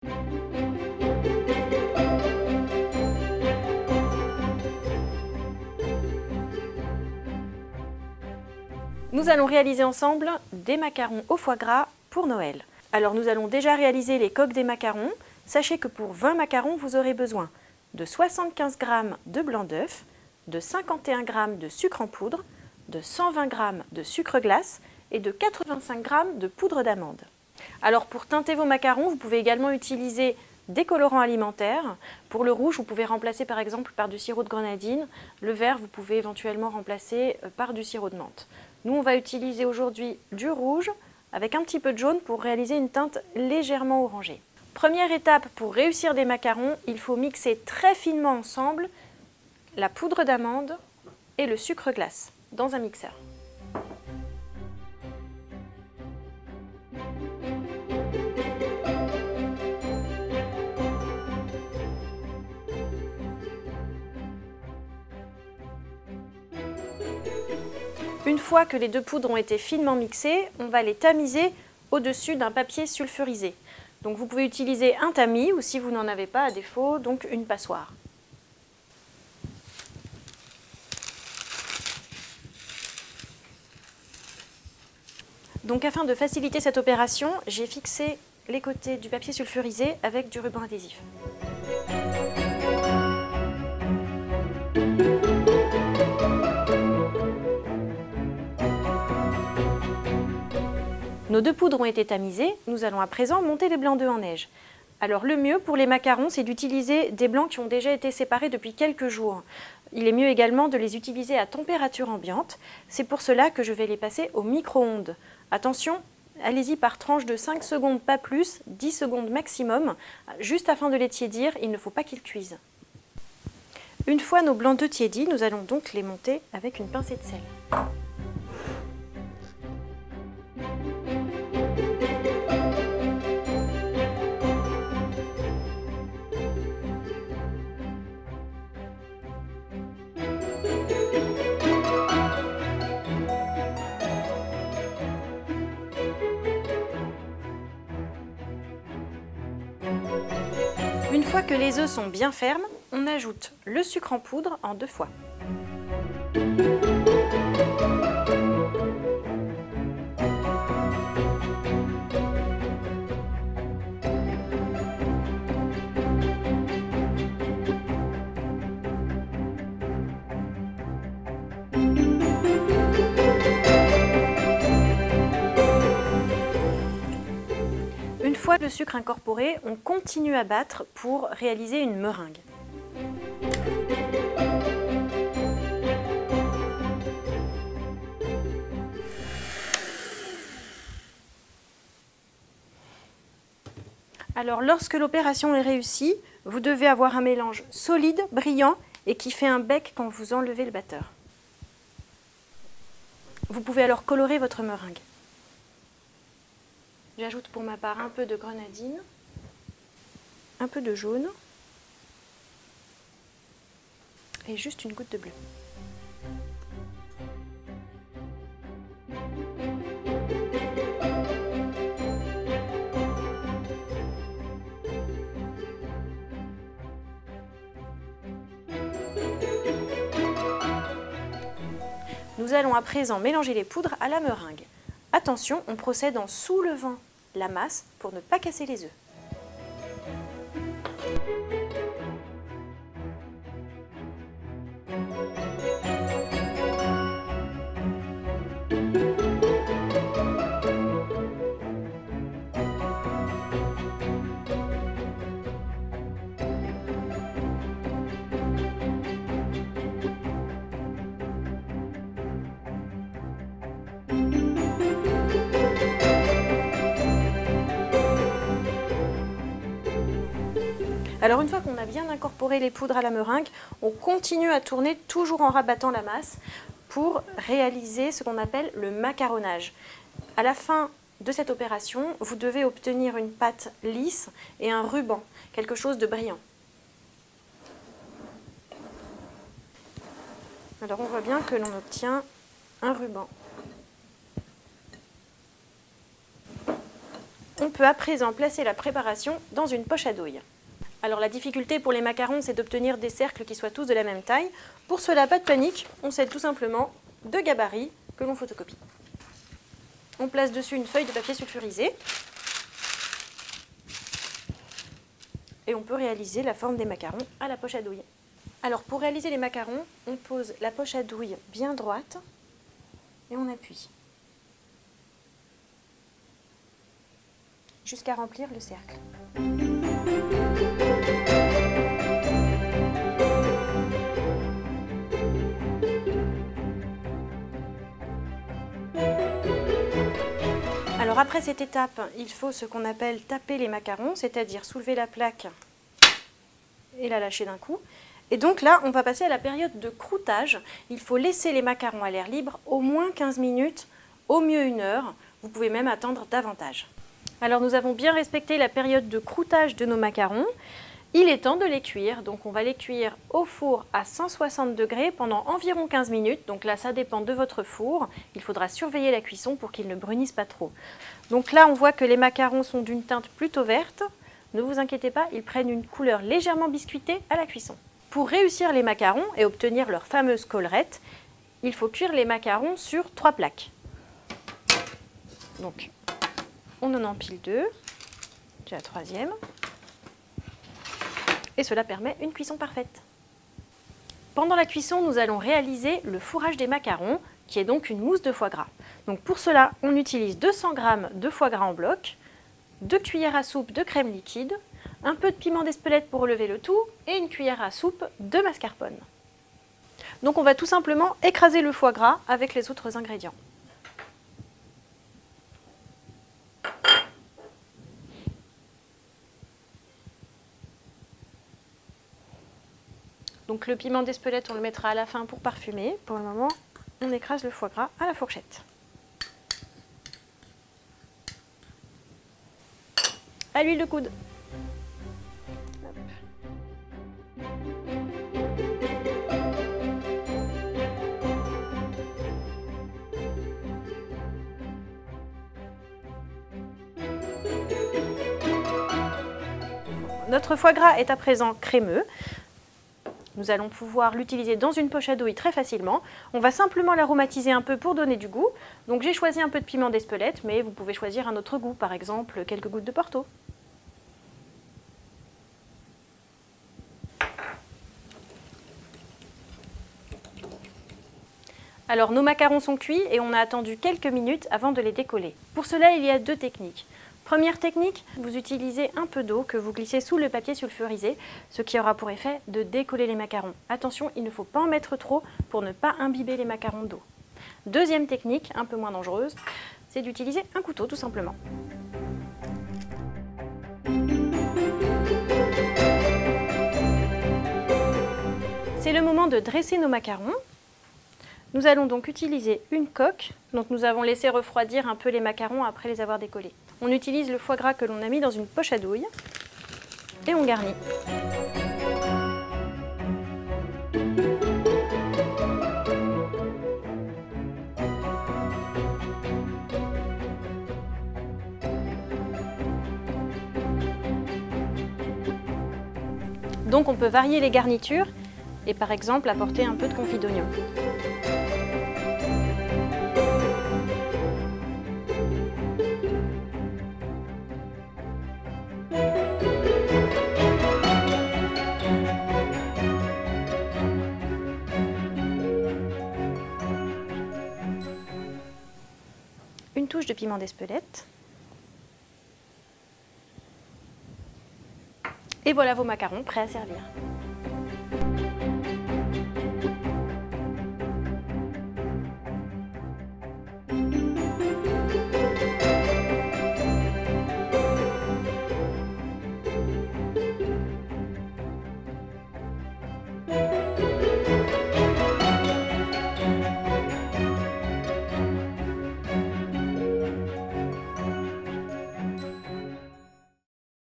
Nous allons réaliser ensemble des macarons au foie gras pour Noël. Alors nous allons déjà réaliser les coques des macarons. Sachez que pour 20 macarons, vous aurez besoin de 75 g de blanc d'œuf, de 51 g de sucre en poudre, de 120 g de sucre glace et de 85 g de poudre d'amande. Alors pour teinter vos macarons, vous pouvez également utiliser des colorants alimentaires. Pour le rouge, vous pouvez remplacer par exemple par du sirop de grenadine. Le vert, vous pouvez éventuellement remplacer par du sirop de menthe. Nous, on va utiliser aujourd'hui du rouge avec un petit peu de jaune pour réaliser une teinte légèrement orangée. Première étape pour réussir des macarons, il faut mixer très finement ensemble la poudre d'amande et le sucre glace dans un mixeur. Une fois que les deux poudres ont été finement mixées, on va les tamiser au-dessus d'un papier sulfurisé. Donc vous pouvez utiliser un tamis ou si vous n'en avez pas à défaut, donc une passoire. Donc afin de faciliter cette opération, j'ai fixé les côtés du papier sulfurisé avec du ruban adhésif. Nos deux poudres ont été tamisées, nous allons à présent monter les blancs d'œufs en neige. Alors le mieux pour les macarons, c'est d'utiliser des blancs qui ont déjà été séparés depuis quelques jours. Il est mieux également de les utiliser à température ambiante. C'est pour cela que je vais les passer au micro-ondes. Attention, allez-y par tranche de 5 secondes, pas plus, 10 secondes maximum, juste afin de les tiédir, il ne faut pas qu'ils cuisent. Une fois nos blancs d'œufs tiédis, nous allons donc les monter avec une pincée de sel. Une fois que les œufs sont bien fermes, on ajoute le sucre en poudre en 2 fois. Une fois le sucre incorporé, on continue à battre pour réaliser une meringue. Alors lorsque l'opération est réussie, vous devez avoir un mélange solide, brillant et qui fait un bec quand vous enlevez le batteur. Vous pouvez alors colorer votre meringue. J'ajoute pour ma part un peu de grenadine, un peu de jaune et juste une goutte de bleu. Nous allons à présent mélanger les poudres à la meringue. Attention, on procède en soulevant la masse pour ne pas casser les œufs. Alors une fois qu'on a bien incorporé les poudres à la meringue, on continue à tourner toujours en rabattant la masse pour réaliser ce qu'on appelle le macaronnage. À la fin de cette opération, vous devez obtenir une pâte lisse et un ruban, quelque chose de brillant. Alors on voit bien que l'on obtient un ruban. On peut à présent placer la préparation dans une poche à douille. Alors la difficulté pour les macarons, c'est d'obtenir des cercles qui soient tous de la même taille. Pour cela, pas de panique, on s'aide tout simplement de gabarits que l'on photocopie. On place dessus une feuille de papier sulfurisé et on peut réaliser la forme des macarons à la poche à douille. Alors pour réaliser les macarons, on pose la poche à douille bien droite et on appuie jusqu'à remplir le cercle. Alors après cette étape, il faut ce qu'on appelle taper les macarons, c'est-à-dire soulever la plaque et la lâcher d'un coup. Et donc là, on va passer à la période de croûtage. Il faut laisser les macarons à l'air libre au moins 15 minutes, au mieux 1 heure. Vous pouvez même attendre davantage. Alors nous avons bien respecté la période de croûtage de nos macarons. Il est temps de les cuire. Donc on va les cuire au four à 160 degrés pendant environ 15 minutes. Donc là, ça dépend de votre four. Il faudra surveiller la cuisson pour qu'ils ne brunissent pas trop. Donc là, on voit que les macarons sont d'une teinte plutôt verte. Ne vous inquiétez pas, ils prennent une couleur légèrement biscuitée à la cuisson. Pour réussir les macarons et obtenir leur fameuse collerette, il faut cuire les macarons sur 3 plaques. Donc, on en empile 2, j'ai la 3e, et cela permet une cuisson parfaite. Pendant la cuisson, nous allons réaliser le fourrage des macarons, qui est donc une mousse de foie gras. Donc pour cela, on utilise 200 g de foie gras en bloc, 2 cuillères à soupe de crème liquide, un peu de piment d'Espelette pour relever le tout et une cuillère à soupe de mascarpone. Donc on va tout simplement écraser le foie gras avec les autres ingrédients. Donc le piment d'Espelette, on le mettra à la fin pour parfumer. Pour le moment, on écrase le foie gras à la fourchette. À l'huile de coude. Notre foie gras est à présent crémeux. Nous allons pouvoir l'utiliser dans une poche à douille très facilement. On va simplement l'aromatiser un peu pour donner du goût. Donc j'ai choisi un peu de piment d'Espelette, mais vous pouvez choisir un autre goût, par exemple quelques gouttes de Porto. Alors nos macarons sont cuits et on a attendu quelques minutes avant de les décoller. Pour cela, il y a 2 techniques. Première technique, vous utilisez un peu d'eau que vous glissez sous le papier sulfurisé, ce qui aura pour effet de décoller les macarons. Attention, il ne faut pas en mettre trop pour ne pas imbiber les macarons d'eau. Deuxième technique, un peu moins dangereuse, c'est d'utiliser un couteau tout simplement. C'est le moment de dresser nos macarons. Nous allons donc utiliser une coque, dont nous avons laissé refroidir un peu les macarons après les avoir décollés. On utilise le foie gras que l'on a mis dans une poche à douille et on garnit. Donc on peut varier les garnitures et par exemple apporter un peu de confit d'oignon. Une touche de piment d'Espelette. Et voilà vos macarons prêts à servir.